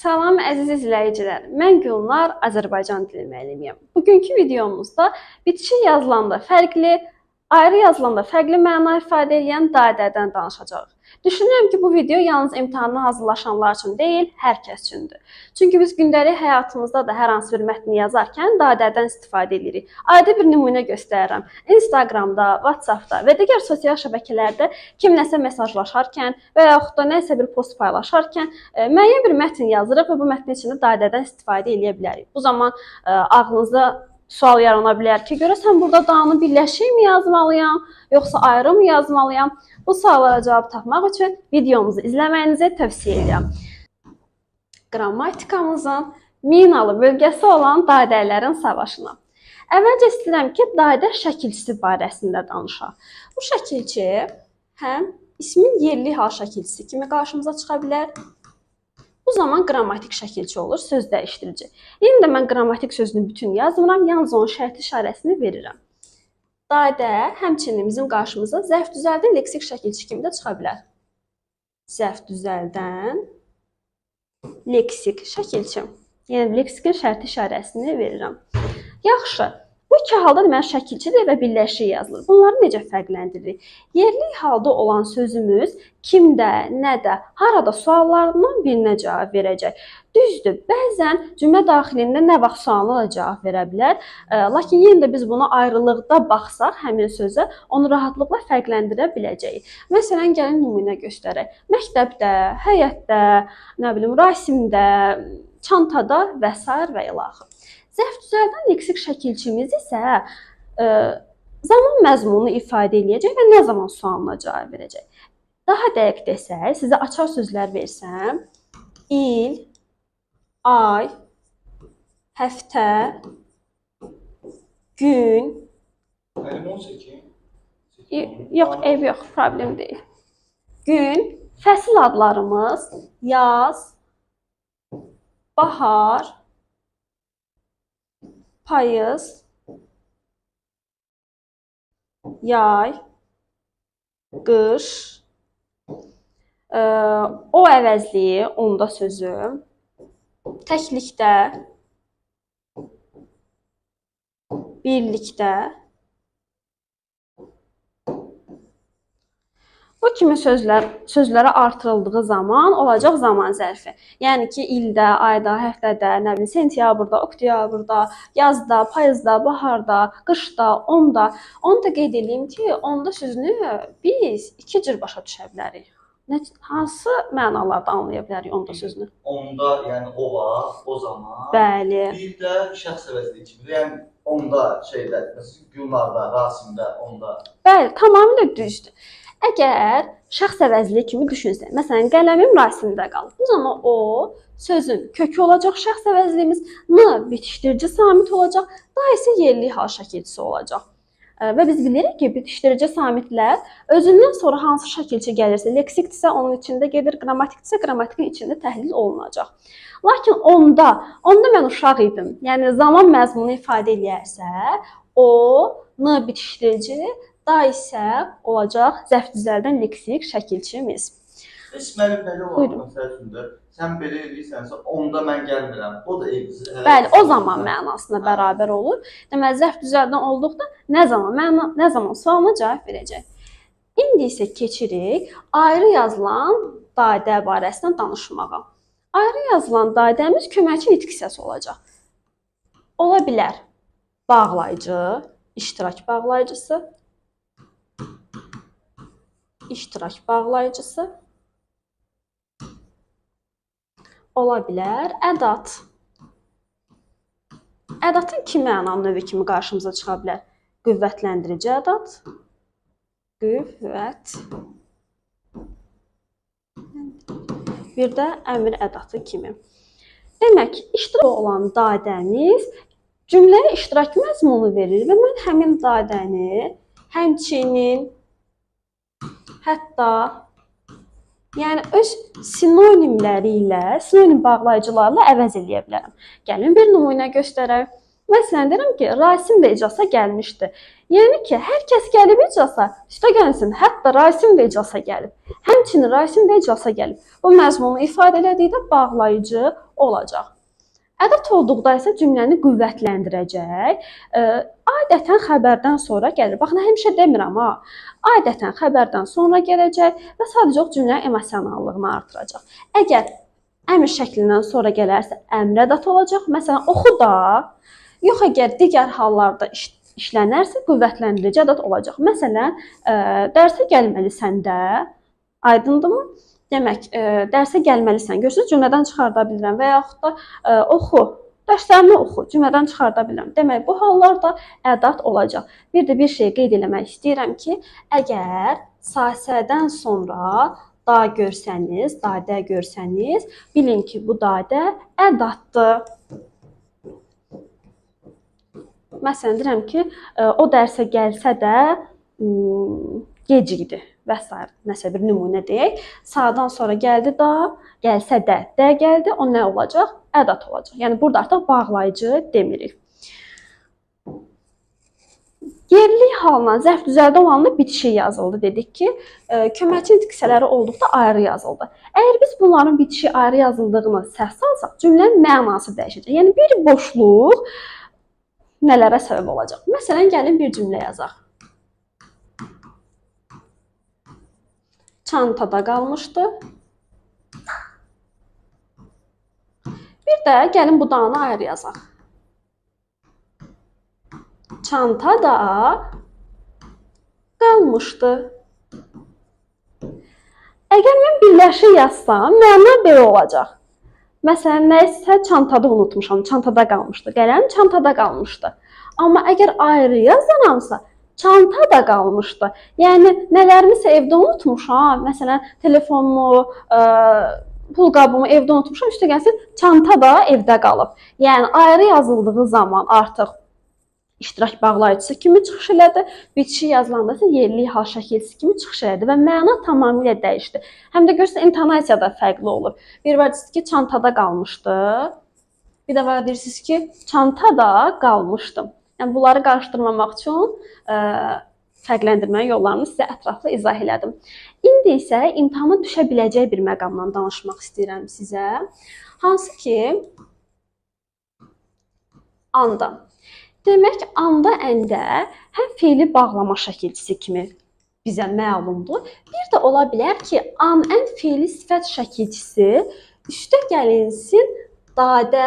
Salam əziz izləyicilər. Mən Gülnar, Azərbaycan dili müəllimiyəm. Bugünkü videomuzda bitişik yazılanda fərqli, ayrı yazılanda fərqli məna ifadə edən dadədən danışacağıq. Düşünürəm ki, bu video yalnız imtahana hazırlaşanlar üçün deyil, hər kəs üçündür. Çünki biz gündəlik həyatımızda da hər hansı bir mətni yazarkən dadədən istifadə edirik. Adi bir nümunə göstərirəm. Instagramda, WhatsAppda və digər sosial şəbəkələrdə kim nəsə mesajlaşarkən və yaxud da nəsə bir post paylaşarkən müəyyən bir mətn yazırıq və bu mətnin içində dadədən istifadə edə bilərik. Bu zaman ağlınızda sual yarana bilər ki, görəsən burada danı birləşik mi yazmalıyam, yoxsa ayrı mı yazmalıyam? Bu suallara cavab tapmaq üçün videomuzu izləməyinizi tövsiyə edirəm. Qrammatikamızın minalı bölgəsi olan dadələrin savaşına. Əvvəlcə istəyirəm ki, dadə şəkilçisi barəsində danışaq. Bu şəkilçi həm ismin yerli hal şəkilçisi kimi qarşımıza çıxa bilər. Bu zaman qrammatik şəkilçi olur, söz dəyişdirici. Yenə də mən qrammatik sözünü bütün yazmıram, yalnız onun şərti işarəsini verirəm. Dadə həmçinin bizim qarşımıza zərf düzəldən leksik şəkilçi kimi də çıxa bilər. Zərf düzəldən leksik şəkilçi. Yəni leksikin şərti işarəsini verirəm. Yaxşı. Bu iki halda deməli şəkilçidir və birləşik yazılır. Bunları necə fərqləndiririk? Yerli halda olan sözümüz kimdə, nədə, harada suallarından birinə cavab verəcək. Düzdür, bəzən cümlə daxilində nə vaxt sualına da cavab verə bilər. Lakin yenə də biz buna ayrılıqda baxsaq həmin sözə, onu rahatlıqla fərqləndirə biləcəyik. Məsələn, gəlin nümunə göstərək. Məktəbdə, həyətdə, nə bilim, rasimdə, çantada və s. və ilaxır. Zərf düzəldən leksik şəkilçimiz isə zaman məzmununu ifadə edəcək və nə zaman sualına cavab verəcək. Daha dəqiq desək, sizə açar sözlər versəm, il, ay, həftə, gün. Yox, ev yox, problem deyil. Gün, fəsil adlarımız, yaz, bahar, payız, yay, qış, o əvəzliyi, onda sözü, təklikdə, birlikdə. Bu kimi sözlərə artırıldığı zaman olacaq zaman zərfi. Yəni ki, ildə, ayda, həftədə, nə bilim, sentyabrda, oktyabrda, yazda, payızda, baharda, qışda, onda. Onu da qeyd edeyim ki, onda sözünü biz iki cür başa düşə bilərik. Hansı mənalarda anlaya bilərik onda sözünü? Onda, yəni o vaxt, o zaman. Bəli. Bir də şəxs əvəzliyi kimi. Yəni onda şeydə, məsələn, Gülnarda, Rasimdə, onda. Bəli, tamamilə düzdür. Əgər şəxs əvəzliyi kimi düşünsək, məsələn, qələmim Rasimdə qalıb. Bu zaman o sözün kökü olacaq şəxs əvəzliyimiz, n bitişdirici samit olacaq, da isə yerli hal şəkilçisi olacaq. Və biz bilirik ki, bitişdirici samitlər özündən sonra hansı şəkilçi gəlirsə, leksikdirsə onun içində gedir, qrammatikdirsə qrammatikin içində təhlil olunacaq. Lakin onda mən uşaq idim. Yəni zaman məzmunu ifadə edərsə, o n bitişdirici, da isə olacaq zərf düzəldən leksik şəkilçimiz. Heç mənim belə olur, məsəl üçün də, sən belə edirsənsə, onda mən gəlmirəm, o da evlidir. Bəli, o zaman mənasına bərabər olur. Deməli, zərf düzəldən olduqda nə zaman sualına cavab verəcək. İndi isə keçirik ayrı yazılan dadə barəsində danışmağa. Ayrı yazılan dadəmiz köməkçi nitq hissəsi olacaq. Ola bilər bağlayıcı, iştirak bağlayıcısı, iştirak bağlayıcısı, ola bilər ədat. Ədatın iki məna növü kimi qarşımıza çıxa bilər. Qüvvətləndirici ədat, qüvvət, bir də əmr ədatı kimi. Demək, iştirak olan dadəmiz cümləyə iştirak məzmunu verir və mən həmin dadəni həmçinin, hətta, yəni öz sinonimləri ilə, sinonim bağlayıcılarla əvəz eləyə bilərəm. Gəlin bir nümunə göstərək. Məsələn, deyirəm ki, Rasim də iclasa gəlmişdi. Yəni ki, hər kəs gəlib iclasa, üstə gəlsin, hətta Rasim də iclasa gəlib. Həmçinin Rasim də iclasa gəlib. Bu məzmunu ifadə elədikdə bağlayıcı olacaq. Ədəd olduqda isə cümləni qüvvətləndirəcək. Adətən xəbərdən sonra gəlir. Baxın, həmişə demirəm ha. Adətən xəbərdən sonra gələcək və sadəcə o cümlənin emosionallığını artıracaq. Əgər əmr şəklindən sonra gələrsə, əmr ədəd olacaq. Məsələn, oxu da. Yox, əgər digər hallarda işlənərsə, qüvvətləndirici ədəd olacaq. Məsələn, dərsə gəlməlisən də, aydındırmı? Demək, dərsə gəlməlisən. Görürsünüz, cümlədən çıxarda bilirəm və yaxud da oxu, dərslərini oxu, cümlədən çıxarda bilirəm. Demək, bu hallarda ədəd olacaq. Bir də bir şey qeyd eləmək istəyirəm ki, əgər sasədən sonra da görsəniz, dadə görsəniz, bilin ki, bu dadə ədaddır. Məsələn, deyirəm ki, o dərsə gəlsə də gecikdi və s. Nəsə bir nümunə deyək. Sağdan sonra gəldi da, gəlsə də gəldi, o nə olacaq? Ədəd olacaq. Yəni, burada artıq bağlayıcı demirik. Yerlik halına zərf düzəldə olanda bitişik yazıldı. Dedik ki, köməkçi diksiyələri olduqda ayrı yazıldı. Əgər biz bunların bitişik ayrı yazıldığını səhv salsaq, cümlənin mənası dəyişəcək. Yəni, bir boşluq nələrə səbəb olacaq? Məsələn, gəlin bir cümlə yazaq. Çantada qalmışdı. Bir də gəlin bu danı ayrı yazaq. Çantada qalmışdı. Əgər mən birləşik yazsam, məna belə olacaq. Məsələn, nəyisə çantada unutmuşam, çantada qalmışdı. Qələm çantada qalmışdı. Amma əgər ayrı yazaramsa, çanta da qalmışdı. Yəni, nələrimisə evdə unutmuşam. Məsələn, telefonumu, pul qabımı evdə unutmuşam. Üstə gəlsin, çanta da evdə qalıb. Yəni, ayrı yazıldığı zaman artıq iştirak bağlayıcısı kimi çıxış elədi. Bitişik yazılanda isə yerli hal şəkilçisi kimi çıxış elədi və məna tamamilə dəyişdi. Həm də görürsən, intonasiya da fərqli olur. Bir var deyirsiniz ki, çantada qalmışdı. Bir də var deyirsiniz ki, çantada qalmışdım. Yəni, bunları qarışdırmamaq üçün fərqləndirmə yollarını sizə ətraflı izah elədim. İndi isə imtahana düşə biləcək bir məqamdan danışmaq istəyirəm sizə. Hansı ki, anda. Demək, anda əndə həm feili bağlama şəkilçisi kimi bizə məlumdur. Bir də ola bilər ki, an-ən feili sifət şəkilçisi üstə gəlinsin dadə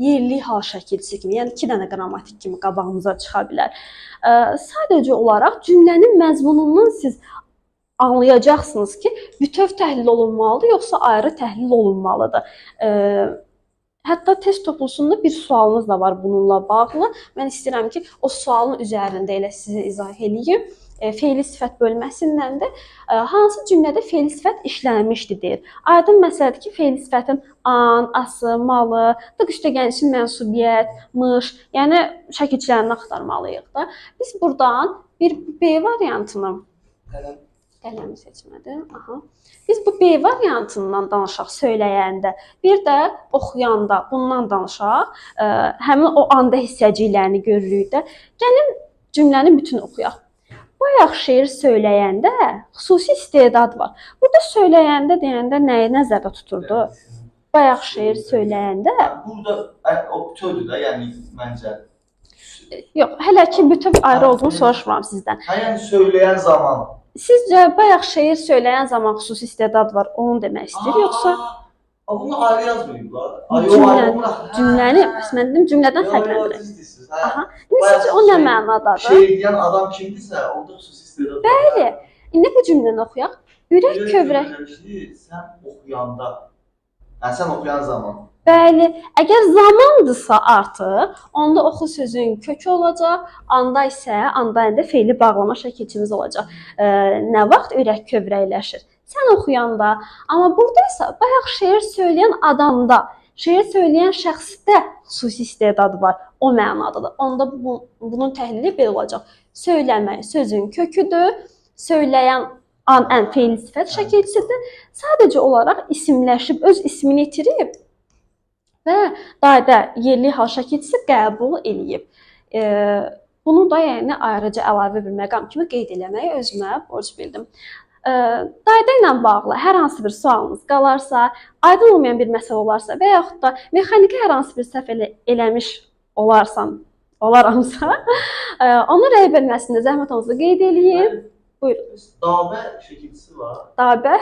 yerli hal şəkilçisi kimi, yəni 2 dənə qrammatik kimi qabağımıza çıxa bilər. Sadəcə olaraq cümlənin məzmunundan siz anlayacaqsınız ki, bütöv təhlil olunmalıdır, yoxsa ayrı təhlil olunmalıdır. Hətta test toplusunda bir sualınız da var bununla bağlı. Mən istəyirəm ki, o sualın üzərində elə sizə izah eləyim. Feili sifət bölməsindən də hansı cümlədə feili sifət işlənmişdi deyir. Aydın məsələdir ki, feili sifətin an, ası, malı, üstə gəlişin mənsubiyyət, mış, yəni şəkilçilərini axtarmalıyıq da. Biz buradan bir B variantını qələmi seçmədim. Aha. Biz bu B variantından danışaq söyləyəndə, bir də oxuyanda bundan danışaq. Həmin o anda hissəciklərini görürük də. Gəlin cümləni bütün oxuyaq. Bayaq şeir söyləyəndə xüsusi istedad var. Burada söyləyəndə deyəndə nəyi nəzərdə tuturdu? Bayaq şeir söyləyəndə... Burada o bütövdür də, yəni məncə. Yox, hələ ki bütöv ayrı olduğunu soruşmuram sizdən. Yəni söyləyən zaman. Sizcə bayaq şeir söyləyən zaman xüsusi istedad var, onu demək istəyir, yoxsa? Bunu ayrı yazmayıblar. Cümləni, mən dedim, cümlədən fərqləndirir. Sizcə o nə mənadadır? Şeir deyən adam kimdirsə, onda xüsusi istedad var. Bəli. İndi bu cümləni oxuyaq. Ürək kövrək. Sən oxuyanda, yəni sən oxuyan zaman. Bəli, əgər zamandırsa artıq, onda oxu sözün kökü olacaq, anda isə, anda əndə feili bağlama şəkilçimiz olacaq. Nə vaxt ürək kövrəkləşir? Sən oxuyanda, amma burada isə bayaq şeir söyləyən adamda, şeir söyləyən şəxsdə xüsusi istedad var, o mənadadır. Onda bunun təhlili belə olacaq. Söyləmək sözün köküdür, söyləyən an-ən feili sifət şəkilçisidir. Sadəcə olaraq isimləşib, öz ismini itirib, və dayda yerli hal şəkilçisi qəbul eləyib. Bunu da yəni ayrıca əlavə bir məqam kimi qeyd eləməyi özümə borc bildim. Dayda ilə bağlı hər hansı bir sualınız qalarsa, aydın olmayan bir məsələ olarsa və yaxud da mexaniki hər hansı bir səhv eləmiş olaramsa, onu rəy bölməsində zəhmət qeyd eləyin. Buyurun. Dabə şəkilçisi var. Dabə?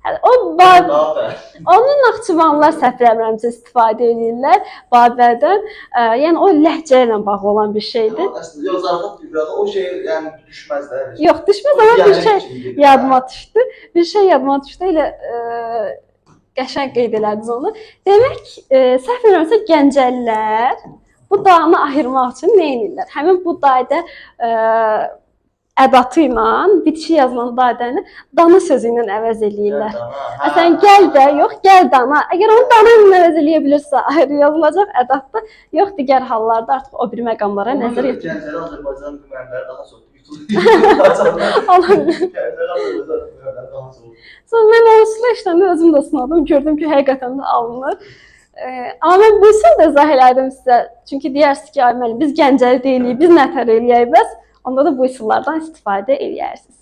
Dabə. Onun Naxçıvanlılar səhv eləmirəmsə istifadə edirlər Babədən. Yəni o ləhcə ilə bağlı olan bir şeydir. Əslində yox, zarafat deyirlər, o şey yəni düşməz də. Yox, düşməz, amma bir şey yadıma düşdü. Elə qəşəng qeyd elədiniz onu. Demək, səhv eləmirəmsə Gəncəlilər bu dağını ayırmaq üçün nə edirlər? Həmin bu dayda ədatı ilə bitişik yazılan daydanı dana sözü ilə əvəz eləyirlər. Məsələn, gəl də, yox, gəl dana. Əgər onu dana ilə əvəz eləyə bilirsə, ayrı yazılacaq ədatda, yox, digər hallarda artıq o bir məqamlara nəzər yetirir. Gəncəli Azərbaycan müəllimləri daha çox yutulur. Sonra mən o üsulla işləndə özüm də sınadım, gördüm ki, həqiqətən də alınır. Amma mən bu üsulu da izah elədim sizə. Çünki deyirsiniz ki, ay müəllim, biz Gəncəli deyilik, biz nətər eləyək bəs? Onda da bu üsullardan istifadə edərsiniz.